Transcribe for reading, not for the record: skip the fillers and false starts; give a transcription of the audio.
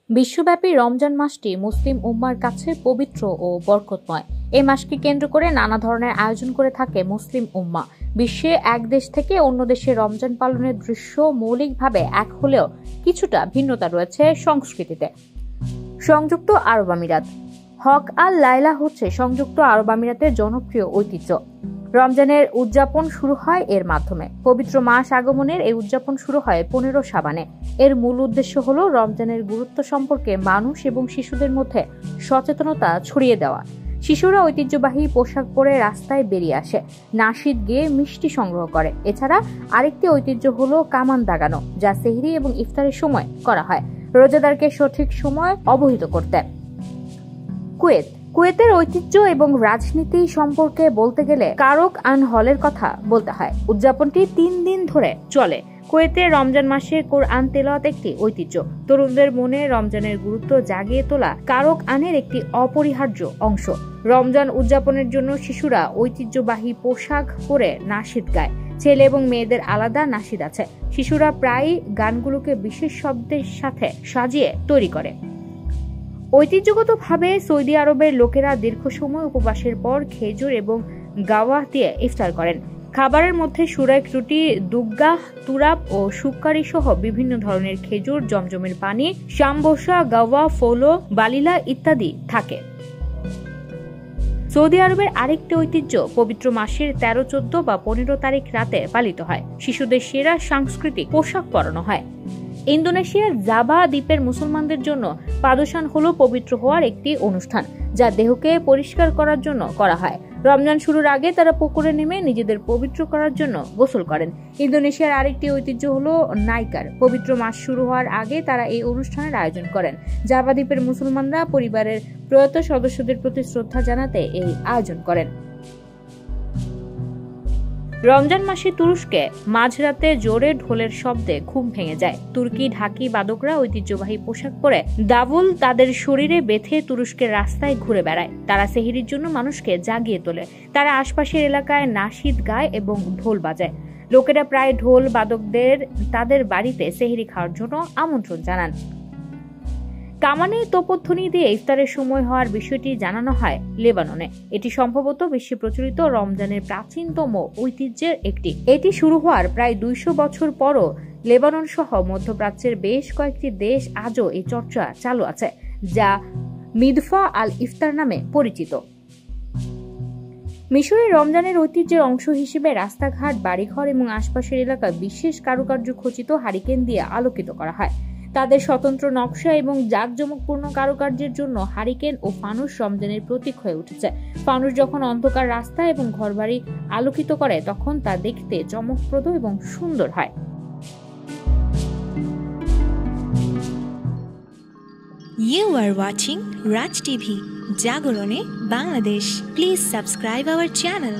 বিশ্বব্যাপী রমজান মাসটি মুসলিম উম্মার কাছে পবিত্র ও বরকতময়। এই মাসকে কেন্দ্র করে নানা ধরনের আয়োজন করে থাকে মুসলিম উম্মা। বিশ্বে এক দেশ থেকে অন্য দেশে রমজান পালনের দৃশ্য মৌলিকভাবে এক হলেও কিছুটা ভিন্নতা রয়েছে সংস্কৃতিতে। সংযুক্ত আরব আমিরাত। হক আল লাইলা হচ্ছে সংযুক্ত আরব আমিরাতের জনপ্রিয় ঐতিহ্য। রমজানের উদযাপন শুরু হয় এর মাধ্যমে। পবিত্র মাস আগমনের এই উদযাপন শুরু হয় 15 শাবানে। এর মূল উদ্দেশ্য হলো রমজানের গুরুত্ব সম্পর্কে মানুষ এবং শিশুদের মধ্যে সচেতনতা ছড়িয়ে দেওয়া। শিশুরা ঐতিহ্যবাহী পোশাক পরে রাস্তায় বেরিয়ে আসে, নাশিদ গেয়ে মিষ্টি সংগ্রহ করে। এছাড়া আরেকটি ঐতিহ্য হলো কামান দাগানো, যা সেহরি এবং ইফতারের সময় করা হয় রোজাদারকে সঠিক সময় অবহিত করতে। কুয়েতের ঐতিহ্য এবং রাজনীতি সম্পর্কে বলতে গেলে কারক আন হলের কথা বলতে হয়। উদযাপনটি 3 দিন ধরে চলে। কুয়েতে রমজান মাসে কোরআন তেলাওয়াত একটি ঐতিহ্য। তরুণদের মনে রমজানের গুরুত্ব জাগিয়ে তোলা কারক আনের একটি অপরিহার্য অংশ। রমজান উদযাপনের জন্য শিশুরা ঐতিহ্যবাহী পোশাক পরে নাশিদ গায়। ছেলে এবং মেয়েদের আলাদা নাশিদ আছে। শিশুরা প্রায়ই গানগুলোকে বিশেষ শব্দের সাথে সাজিয়ে তৈরি করে। ঐতিহ্যগতভাবে সৌদি আরবের লোকেরা দীর্ঘ সময় উপবাসের পর খেজুর এবং গাওয়া দিয়ে ইফতার করেন। খাবারের মধ্যে সুরাইক রুটি, দুগ্গাহ, তুরাব ও সুক্কারি সহ বিভিন্ন ধরনের খেজুর, জমজমের পানি, সাম্বোসা, গাওয়া, ফোলো, বালিলা ইত্যাদি থাকে। সৌদি আরবের আরেকটি ঐতিহ্য পবিত্র মাসের 13, 14 বা 15 তারিখ রাতে পালিত হয়। শিশুদের সেরা সাংস্কৃতিক পোশাক পরানো হয়। ইন্দোনেশিয়ার জাভা দ্বীপের মুসলমানদের জন্য পাদোসান হলো পবিত্র হওয়ার একটি অনুষ্ঠান, যা দেহকে পরিষ্কার করার জন্য করা হয়। রমজান শুরুর আগে তারা পুকুরে নেমে নিজেদের পবিত্র করার জন্য গোসল করেন। ইন্দোনেশিয়ার আরেকটি ঐতিহ্য হলো নাইকার। পবিত্র মাস শুরু হওয়ার আগে তারা এই অনুষ্ঠানের আয়োজন করেন। জাভা দ্বীপের মুসলমানরা পরিবারের প্রয়াত সদস্যদের প্রতি শ্রদ্ধা জানাতে এই আয়োজন করেন। রমজান মাসে তুরস্কে মাঝরাতে জোরে ঢোলের শব্দে ঘুম ভেঙে যায়। তুর্কি ঢাকি বাদকরা ঐতিহ্যবাহী পোশাক পরে দাবুল তাদের শরীরে বেঁধে তুরস্কের রাস্তায় ঘুরে বেড়ায়। তারা সেহরির জন্য মানুষকে জাগিয়ে তোলে। তারা আশপাশের এলাকায় নাশিদ গায় এবং ঢোল বাজায়। লোকেরা প্রায় ঢোল বাদকদের তাদের বাড়িতে সেহরি খাওয়ার জন্য আমন্ত্রণ জানান। কামানে তোপধ্বনি দিয়ে ইফতারের সময় হওয়ার বিষয়টি জানানো হয় লেবাননে। এটি সম্ভবত বিশ্বে প্রচলিত রমজানের প্রাচীনতম ঐতিহ্যের একটি। এটি শুরু হওয়ার প্রায় 200 বছর পরও লেবানন সহ মধ্যপ্রাচ্যের বেশ কয়েকটি দেশ আজও এই চর্চা চালু আছে, যা মিদফা আল ইফতার নামে পরিচিত। মিশরের রমজানের ঐতিহ্যের অংশ হিসেবে রাস্তাঘাট, বাড়িঘর এবং আশপাশের এলাকা বিশেষ কারুকার্য খচিত হারিকেন দিয়ে আলোকিত করা হয়। তাদের স্বতন্ত্র নকশা এবং জাঁকজমকপূর্ণ কারুকার্যের জন্য হারিকেন ও ফানুস রমজানের প্রতীক হয়ে উঠেছে। ফানুস যখন অন্ধকার রাস্তা এবং ঘরবাড়ি আলোকিত করে, তখন তা দেখতে চমকপ্রদ এবং সুন্দর হয়। You are watching Raj TV, Jagorone, Bangladesh. Please subscribe our channel.